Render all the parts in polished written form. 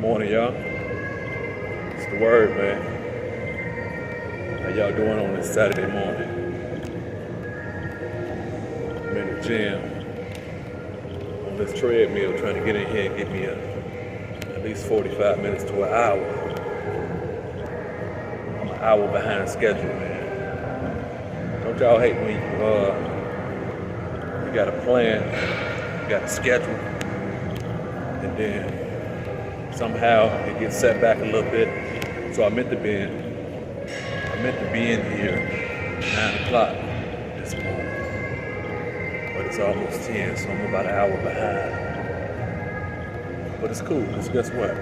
Morning, y'all. It's the word, man. How y'all doing on this Saturday morning? I'm in the gym on this treadmill trying to get in here and get me at least 45 minutes to an hour. I'm an hour behind schedule, man. Don't y'all hate when you got a plan, you got a schedule, and then somehow it gets set back a little bit. So I meant to be in here 9 o'clock this morning, but it's almost 10, so I'm about an hour behind. But it's cool, because guess what?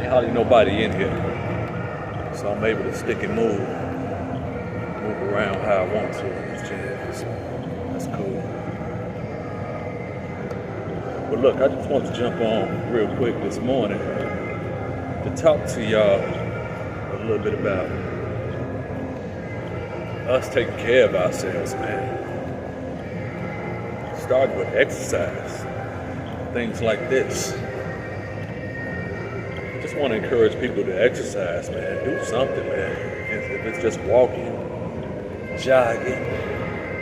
Ain't hardly nobody in here, so I'm able to stick and move around how I want to in this gym. So that's cool. But look, I just want to jump on real quick this morning to talk to y'all a little bit about us taking care of ourselves, man. Starting with exercise, things like this. I just want to encourage people to exercise, man. Do something, man. If it's just walking, jogging,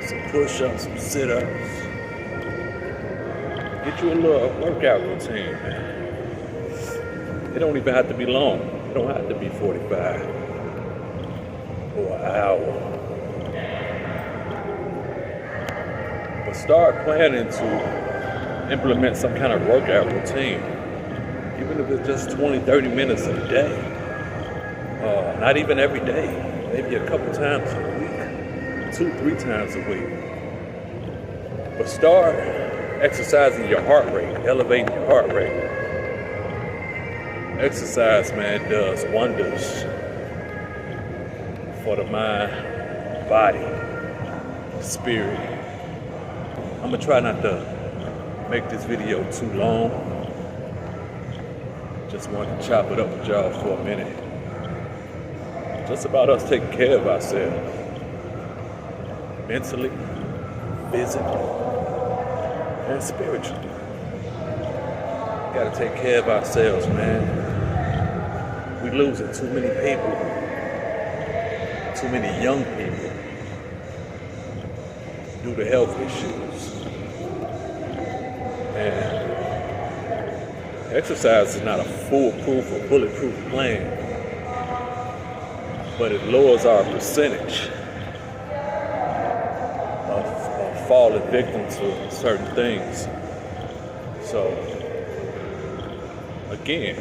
some push-ups, some sit-ups. Get you a little workout routine, man. It don't even have to be long. It don't have to be 45 or an hour. But start planning to implement some kind of workout routine. Even if it's just 20, 30 minutes a day. Not even every day. Maybe a couple times a week. 2-3 times a week. But start exercising your heart rate, elevating your heart rate. Exercise, man, does wonders for the mind, body, spirit. I'm gonna try not to make this video too long. Just want to chop it up with y'all for a minute. Just about us taking care of ourselves. Mentally, physically, and spiritually. Gotta take care of ourselves, man. We losing too many people, too many young people due to health issues. And exercise is not a foolproof or bulletproof plan, but it lowers our percentage of falling victim to certain things. So, again,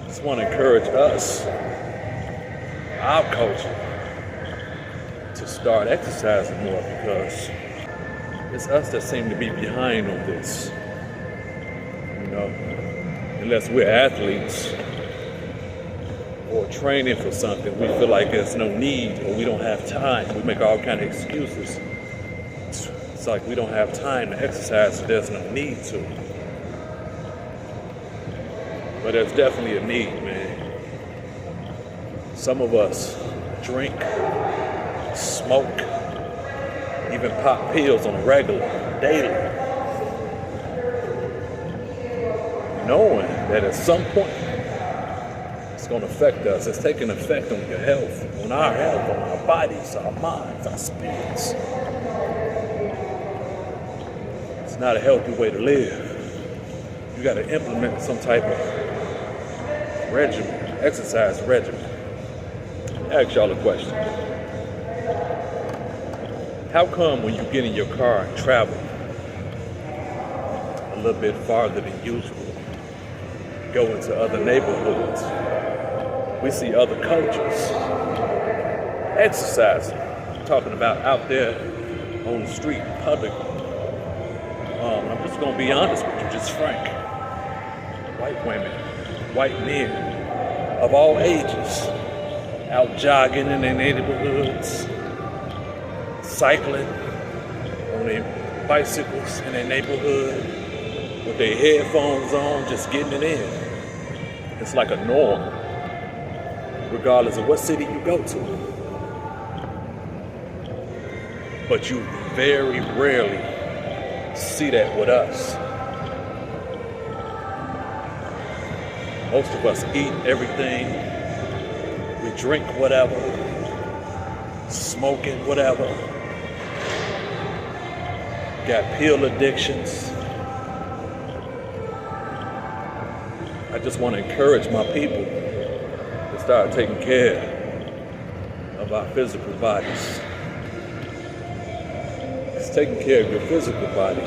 just want to encourage us, our culture, to start exercising more, because it's us that seem to be behind on this. You know, unless we're athletes or training for something, we feel like there's no need or we don't have time. We make all kind of excuses. It's like we don't have time to exercise, so there's no need to. But there's definitely a need, man. Some of us drink, smoke, even pop pills on a regular, daily, knowing that at some point it's going to affect us. It's taking effect on your health, on our bodies, our minds, our spirits. It's not a healthy way to live. You got to implement some type of regimen, exercise regimen. Ask y'all a question. How come when you get in your car and travel a little bit farther than usual, go into other neighborhoods, we see other cultures exercising, talking about out there on the street, public. I'm just gonna be honest with you, just frank. White women, white men of all ages, out jogging in their neighborhoods, cycling on their bicycles in their neighborhood with their headphones on, just getting it in. It's like a norm, regardless of what city you go to. But you very rarely see that with us. Most of us eat everything. We drink whatever. Smoking whatever. Got pill addictions. I just want to encourage my people to start taking care of our physical bodies. Because taking care of your physical body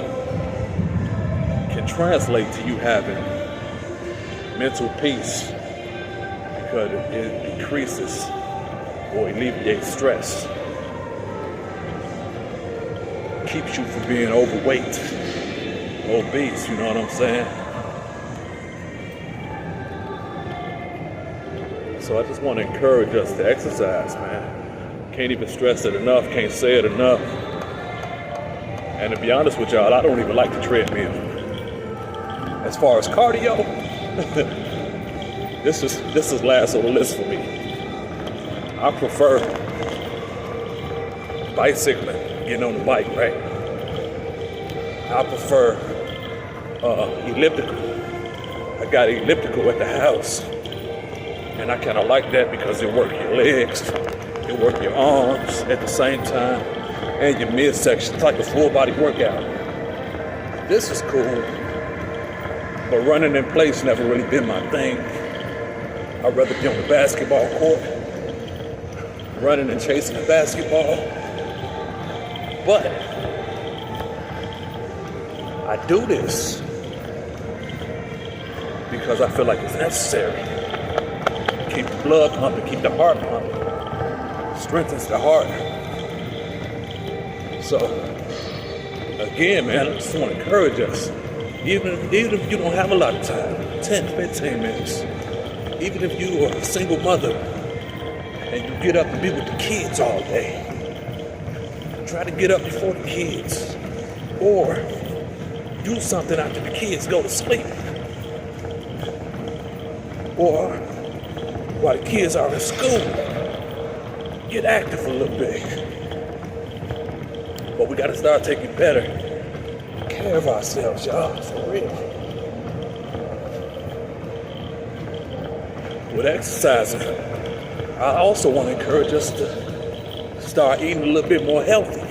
can translate to you having mental peace, because it decreases or alleviates stress. Keeps you from being overweight, obese, you know what I'm saying? So I just want to encourage us to exercise, man. Can't even stress it enough, can't say it enough. And to be honest with y'all, I don't even like the treadmill. As far as cardio, this is last on the list for me. I prefer bicycling, getting on the bike, right? I prefer elliptical. I got an elliptical at the house. And I kind of like that because it works your legs, it works your arms at the same time, and your midsection. It's like a full body workout. This is cool, but running in place never really been my thing. I'd rather be on the basketball court, running and chasing the basketball. But I do this because I feel like it's necessary. Keep the blood pumping, keep the heart pumping, strengthens the heart. So, again, man, I just want to encourage us. Even if you don't have a lot of time, 10, 15 minutes, even if you are a single mother and you get up and be with the kids all day, try to get up before the kids, or do something after the kids go to sleep, or while the kids are in school, get active a little bit. But we gotta start taking better care of ourselves, y'all, for real. With exercising, I also want to encourage us to start eating a little bit more healthy.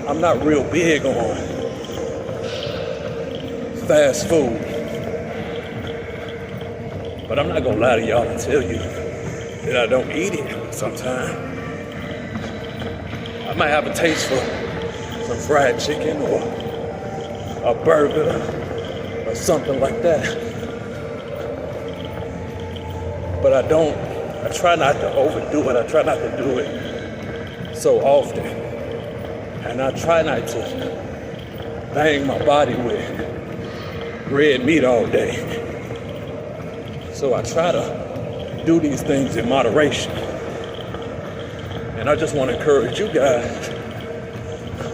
I'm not real big on fast food. But I'm not gonna lie to y'all and tell you that I don't eat it sometimes. I might have a taste for some fried chicken or a burger or something like that. But I try not to overdo it. I try not to do it so often. And I try not to bang my body with red meat all day. So I try to do these things in moderation. And I just want to encourage you guys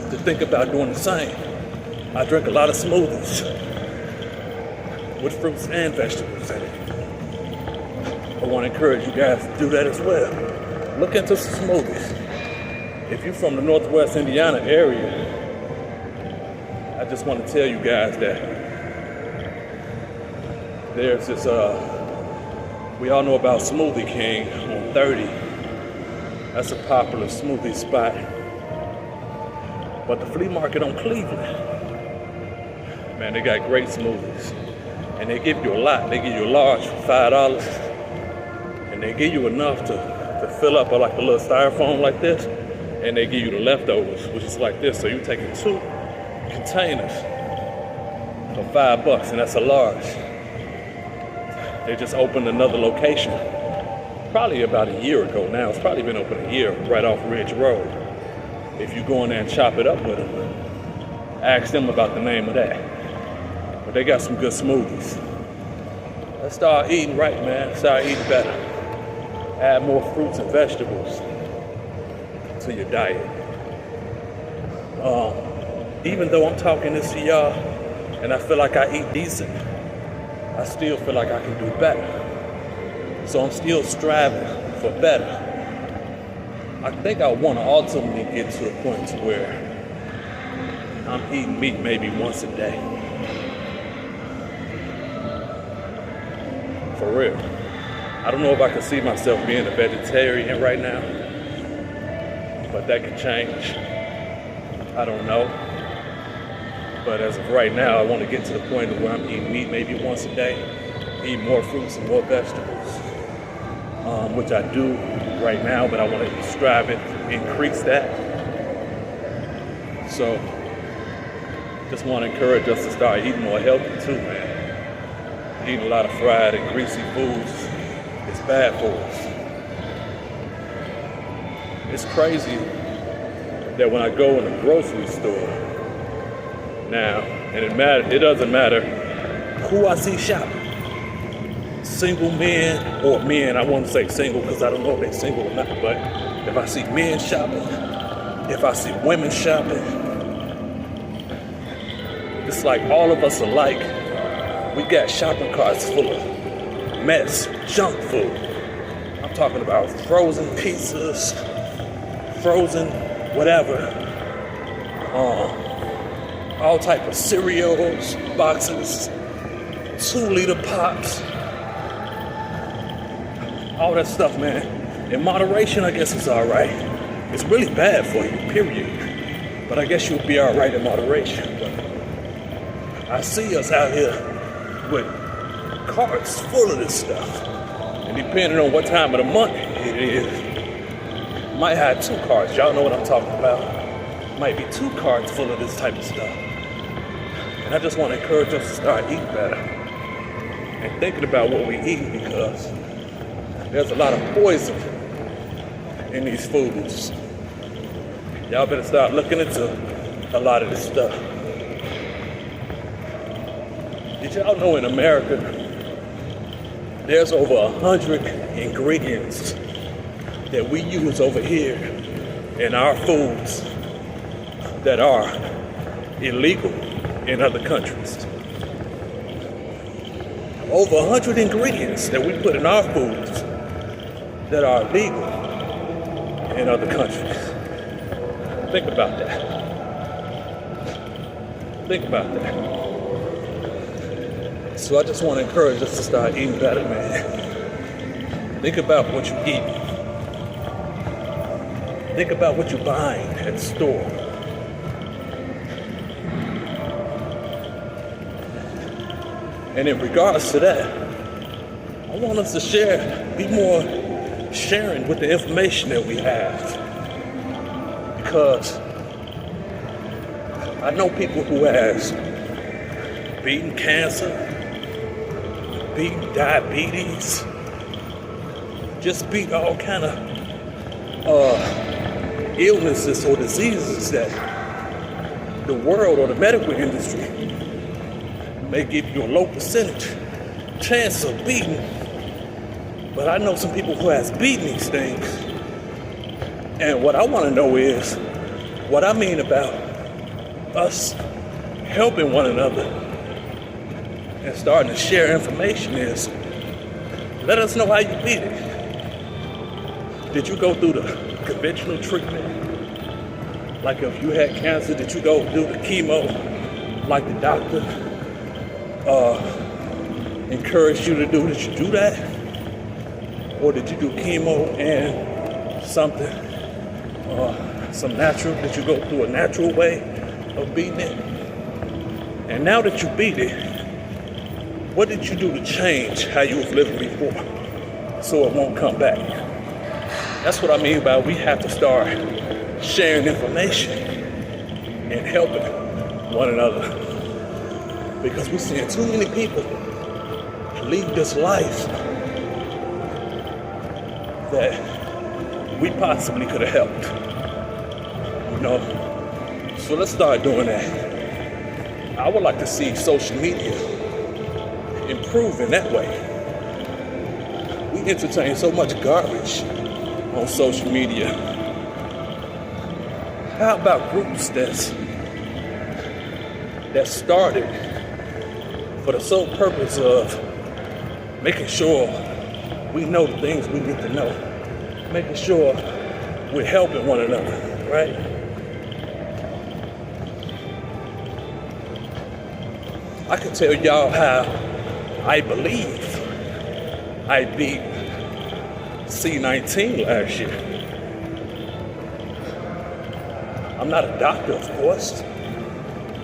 to think about doing the same. I drink a lot of smoothies with fruits and vegetables in it. I want to encourage you guys to do that as well. Look into some smoothies. If you're from the Northwest Indiana area, I just want to tell you guys that there's this we all know about Smoothie King on 30. That's a popular smoothie spot. But the flea market on Cleveland, man, they got great smoothies. And they give you a lot. They give you a large for $5. And they give you enough to fill up like a little styrofoam like this. And they give you the leftovers, which is like this. So you're taking 2 containers for $5, and that's a large. They just opened another location probably about a year ago now. It's probably been open a year right off Ridge Road. If you go in there and chop it up with them, ask them about the name of that. But they got some good smoothies. Let's start eating right, man. Start eating better. Add more fruits and vegetables to your diet. Even though I'm talking this to y'all and I feel like I eat decent, I still feel like I can do better. So I'm still striving for better. I think I want to ultimately get to a point to where I'm eating meat maybe once a day. For real. I don't know if I can see myself being a vegetarian right now, but that could change. I don't know. But as of right now, I want to get to the point of where I'm eating meat maybe once a day, eat more fruits and more vegetables, which I do right now, but I want to strive to increase that. So, just want to encourage us to start eating more healthy too, man. Eating a lot of fried and greasy foods, it's bad for us. It's crazy that when I go in the grocery store now, and it doesn't matter who I see shopping, single men or men, I won't say single because I don't know if they're single or not, but if I see men shopping, if I see women shopping, it's like all of us alike. We got shopping carts full of mess, junk food. I'm talking about frozen pizzas, frozen whatever, all type of cereals, boxes, 2-liter pops, all that stuff, man. In moderation, I guess it's all right. It's really bad for you, period. But I guess you'll be all right in moderation. But I see us out here with carts full of this stuff. And depending on what time of the month it is, might have 2 carts. Y'all know what I'm talking about. Might be 2 carts full of this type of stuff. And I just want to encourage us to start eating better and thinking about what we eat, because there's a lot of poison in these foods. Y'all better start looking into a lot of this stuff. Did y'all know in America, there's over 100 ingredients that we use over here in our foods that are illegal in other countries? Over 100 ingredients that we put in our foods that are illegal in other countries. Think about that. Think about that. So I just want to encourage us to start eating better, man. Think about what you eat. Think about what you're buying at the store. And in regards to that, I want us to be more sharing with the information that we have. Because I know people who has beaten cancer, beat diabetes, just beat all kind of illnesses or diseases that the world or the medical industry may give you a low percentage chance of beating. But I know some people who has beaten these things. And what I want to know is, what I mean about us helping one another and starting to share information is, let us know how you beat it. Did you go through the conventional treatment? Like if you had cancer, did you go do the chemo like the doctor encouraged you to do? Did you do that? Or did you do chemo and something, some natural? Did you go through a natural way of beating it? And now that you beat it, what did you do to change how you was living before so it won't come back? That's what I mean by we have to start sharing information and helping one another. Because we're seeing too many people lead this life that we possibly could have helped. You know? So let's start doing that. I would like to see social media improve in that way. We entertain so much garbage on social media. How about groups that started for the sole purpose of making sure we know the things we need to know, making sure we're helping one another, right? I can tell y'all how I believe I beat C19 last year. I'm not a doctor, of course,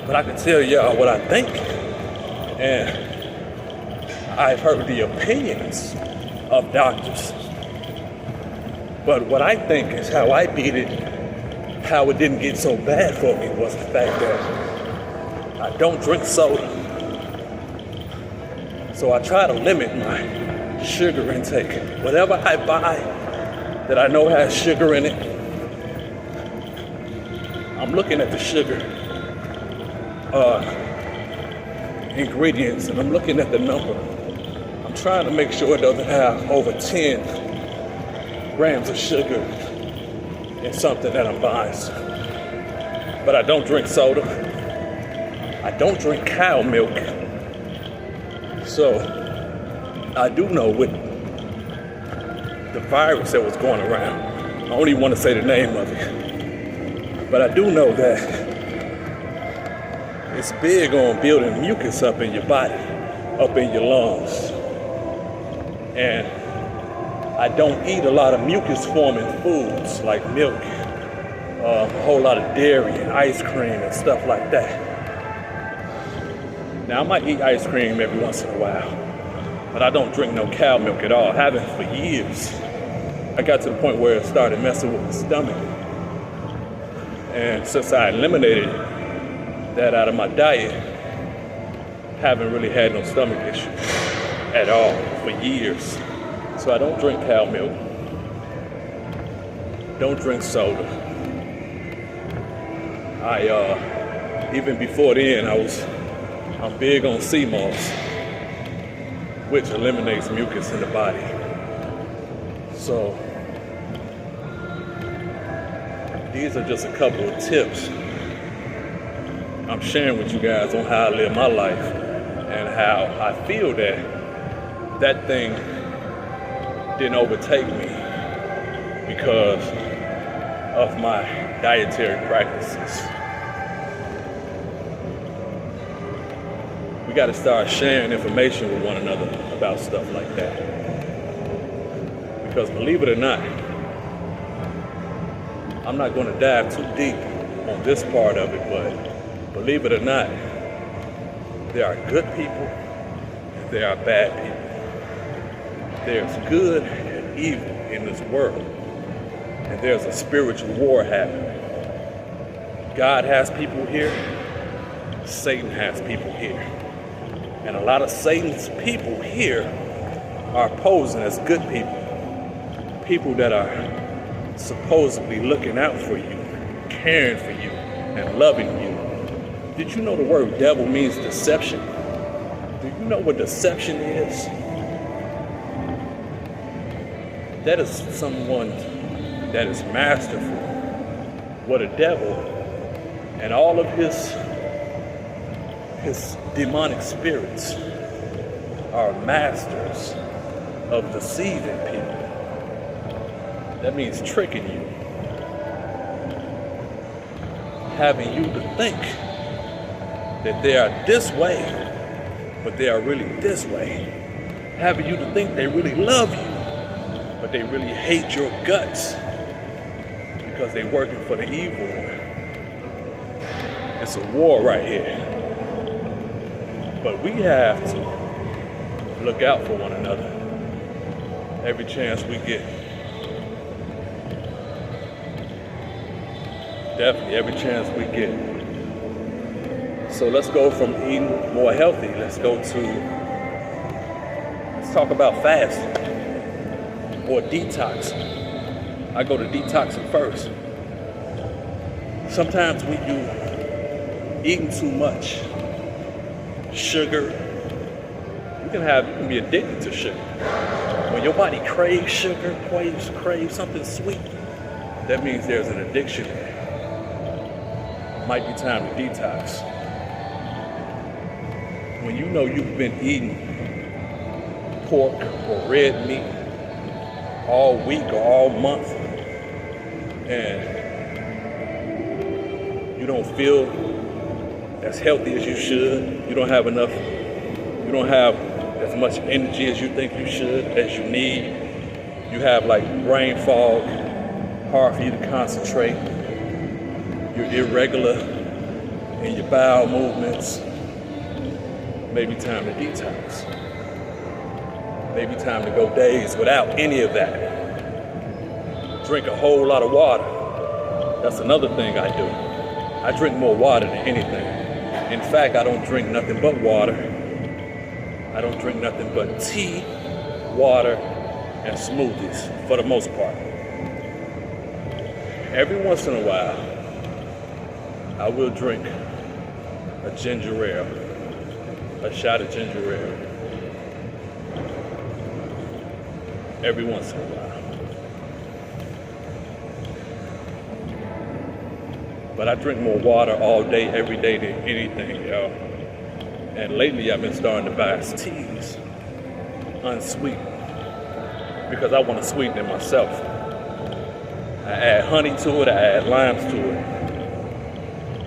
but I can tell y'all what I think. And I've heard the opinions of doctors. But what I think is how I beat it, how it didn't get so bad for me, was the fact that I don't drink soda. So I try to limit my sugar intake. Whatever I buy that I know has sugar in it, I'm looking at the sugar ingredients and I'm looking at the number. I'm trying to make sure it doesn't have over 10 grams of sugar in something that I'm buying. But I don't drink soda. I don't drink cow milk. So I do know with the virus that was going around, I don't even want to say the name of it, but I do know that it's big on building mucus up in your body, up in your lungs. And I don't eat a lot of mucus-forming foods like milk, a whole lot of dairy and ice cream and stuff like that. Now, I might eat ice cream every once in a while, but I don't drink no cow milk at all. I haven't for years. I got to the point where it started messing with my stomach. And since I eliminated that out of my diet, haven't really had no stomach issues at all for years. So I don't drink cow milk, don't drink soda. Even before then, I'm big on sea moss, which eliminates mucus in the body. So these are just a couple of tips I'm sharing with you guys on how I live my life and how I feel that thing didn't overtake me because of my dietary practices. We got to start sharing information with one another about stuff like that. Because believe it or not, I'm not going to dive too deep on this part of it, but believe it or not, there are good people and there are bad people. There's good and evil in this world, and there's a spiritual war happening. God has people here, Satan has people here. And a lot of Satan's people here are posing as good people. People that are supposedly looking out for you, caring for you, and loving you. Did you know the word devil means deception? Do you know what deception is? That is someone that is masterful. What a devil and all of his demonic spirits are masters of deceiving people. That means tricking you. Having you to think that they are this way, but they are really this way. Having you to think they really love you, but they really hate your guts because they're working for the evil one. It's a war right here. But we have to look out for one another every chance we get. Definitely every chance we get. So let's go from eating more healthy. Let's talk about fasting or detoxing. I go to detoxing first. Sometimes when you eating too much sugar, you can be addicted to sugar. When your body craves sugar, craves something sweet, that means there's an addiction there. Might be time to detox. When you know you've been eating pork or red meat all week or all month and you don't feel as healthy as you should, you don't have as much energy as you think you should, as you need. You have like brain fog, hard for you to concentrate. You're irregular in your bowel movements. Maybe time to detox. Maybe time to go days without any of that. Drink a whole lot of water. That's another thing I do. I drink more water than anything. In fact, I don't drink nothing but water. I don't drink nothing but tea, water, and smoothies for the most part. Every once in a while, I will drink a ginger ale, a shot of ginger ale. Every once in a while. But I drink more water all day, every day than anything, y'all. And lately I've been starting to buy teas, unsweetened, because I want to sweeten it myself. I add honey to it, I add limes to it,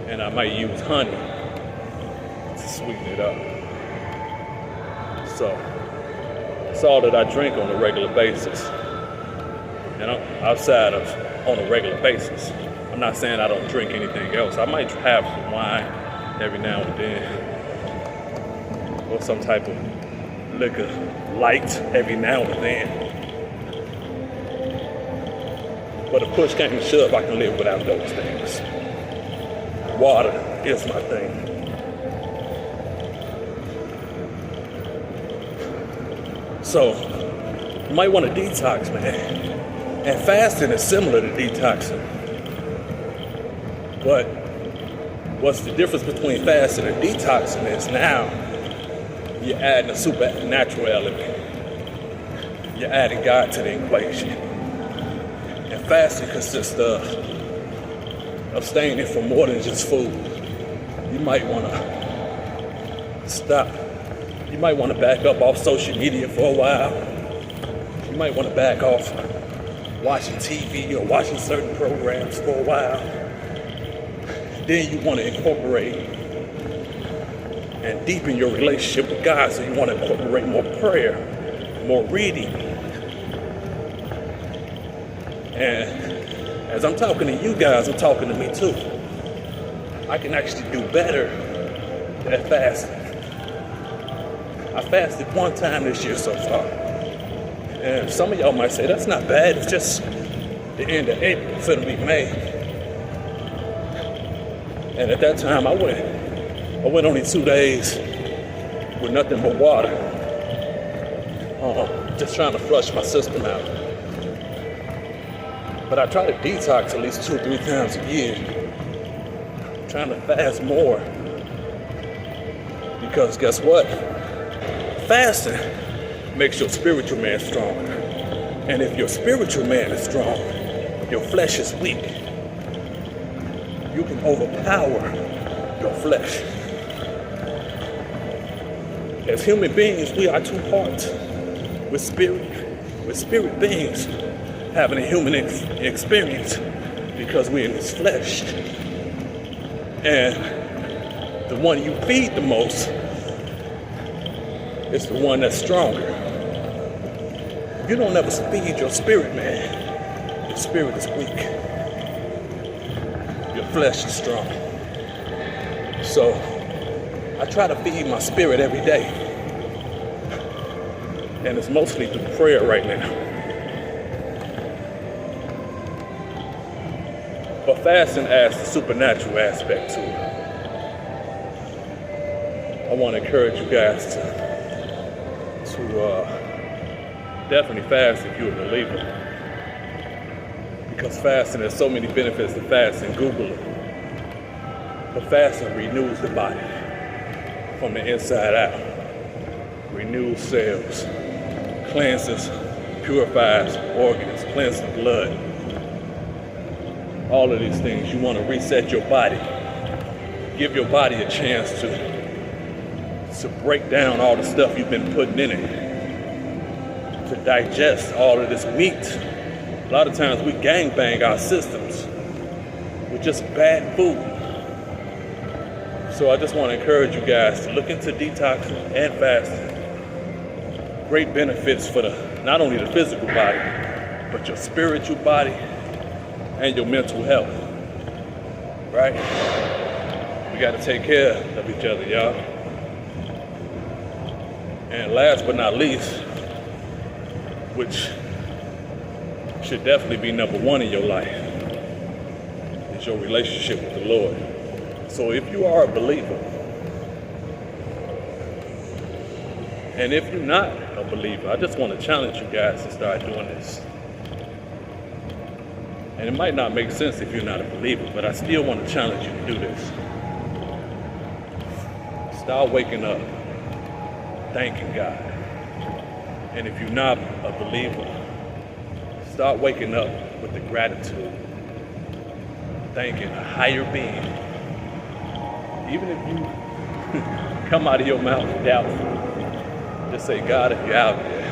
and I might use honey to sweeten it up. So, it's all that I drink on a regular basis. And I'm outside of on a regular basis. I'm not saying I don't drink anything else. I might have some wine every now and then, or some type of liquor light every now and then. But if push came to shove, I can live without those things. Water is my thing. So, you might want to detox, man. And fasting is similar to detoxing. But what's the difference between fasting and detoxing is now you're adding a supernatural element. You're adding God to the equation. And fasting consists of abstaining from more than just food. You might want to stop. You might want to back up off social media for a while. You might want to back off watching TV or watching certain programs for a while. Then you want to incorporate and deepen your relationship with God. So you want to incorporate more prayer, more reading. And as I'm talking to you guys, I'm talking to me too. I can actually do better at fasting. I fasted one time this year so far. And some of y'all might say, that's not bad. It's just the end of April, it's gonna be May. And at that time, I went only 2 days with nothing but water. Just trying to flush my system out. But I try to detox at least 2 or 3 times a year. I'm trying to fast more. Because guess what? Fasting makes your spiritual man stronger. And if your spiritual man is strong, your flesh is weak. You can overpower your flesh. As human beings, we are two parts. We're spirit beings having a human experience because we're in this flesh. And the one you feed the most is the one that's stronger. If you don't ever feed your spirit, man, your spirit is weak. Your flesh is strong. So I try to feed my spirit every day. And it's mostly through prayer right now. But fasting adds the supernatural aspect to it. I want to encourage you guys to definitely fast if you're a believer. Because fasting has so many benefits to fasting. Google it. But fasting renews the body from the inside out. Renews cells, cleanses, purifies organs, cleanses blood. All of these things. You want to reset your body. Give your body a chance to break down all the stuff you've been putting in it. To digest all of this meat. A lot of times we gangbang our systems with just bad food. So I just want to encourage you guys to look into detoxing and fasting great benefits for not only the physical body, but your spiritual body and your mental health, right? We got to take care of each other, y'all. And last but not least, which should definitely be number one in your life, is your relationship with the Lord. So if you are a believer, and if you're not a believer, I just want to challenge you guys to start doing this. And it might not make sense if you're not a believer, but I still want to challenge you to do this. Start waking up thanking God. And if you're not a believer, start waking up with the gratitude, thanking a higher being. Even if you come out of your mouth doubtful, just say, God, if you're out there,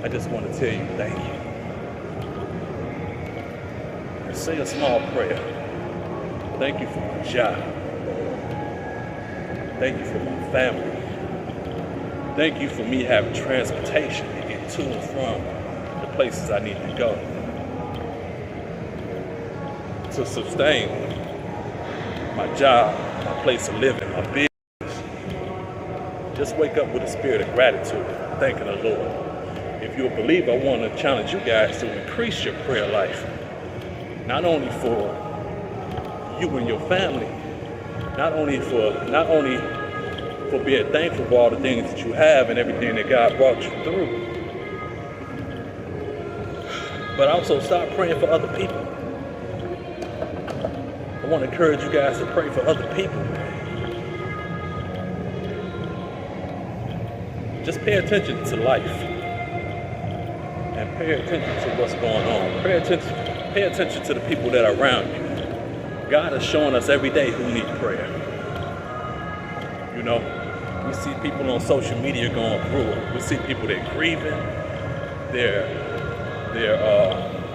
I just want to tell you thank you. And say a small prayer. Thank you for my job. Thank you for my family. Thank you for me having transportation to get to and from the places I need to go. To sustain my job, my place of living, my business. Just wake up with a spirit of gratitude, thanking the Lord. If you're a believer, I want to challenge you guys to increase your prayer life. Not only for you and your family, not only for being thankful for all the things that you have and everything that God brought you through, but also start praying for other people. I want to encourage you guys to pray for other people. Just pay attention to life and pay attention to what's going on. Pay attention to the people that are around you. God is showing us every day who needs prayer. You know, we see people on social media going through it. We see people that are grieving, they're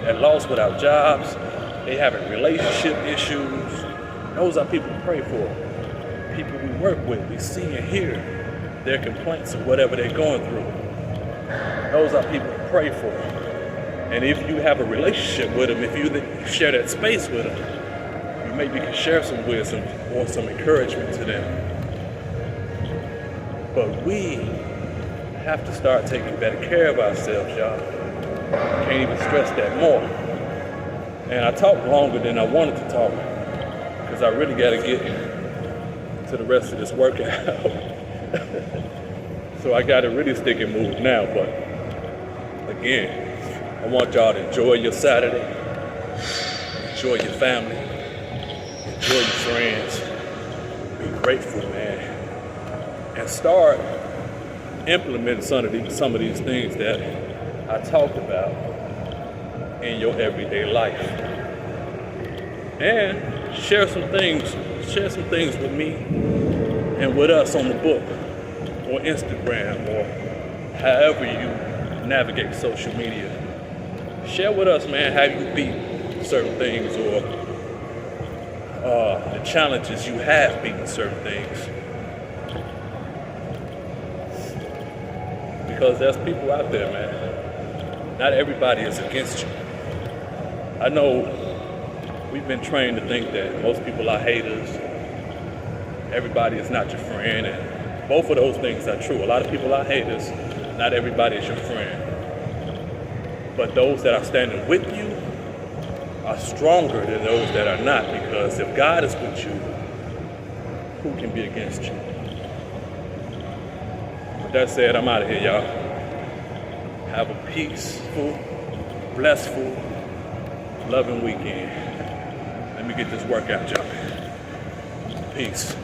at loss without jobs, they having relationship issues. Those are people to pray for. People we work with, we see and hear their complaints of whatever they're going through. Those are people to pray for. And if you have a relationship with them, if you share that space with them, you maybe can share some wisdom or some encouragement to them. But we have to start taking better care of ourselves, y'all. Can't even stress that more. And I talked longer than I wanted to talk because I really got to get to the rest of this workout. So I got to really stick and move now. But again, I want y'all to enjoy your Saturday, enjoy your family, enjoy your friends, be grateful, man, and start implementing some of these things that I talked about in your everyday life. And share some things with me and with us on the book or Instagram or however you navigate social media. Share with us, man, how you beat certain things or the challenges you have beaten certain things. Because there's people out there, man. Not everybody is against you. I know we've been trained to think that most people are haters. Everybody is not your friend, and both of those things are true. A lot of people are haters. Not everybody is your friend. But those that are standing with you are stronger than those that are not, because if God is with you, who can be against you? With that said, I'm out of here, y'all. Have a peaceful, blessful, loving weekend. Let me get this workout, y'all. Peace.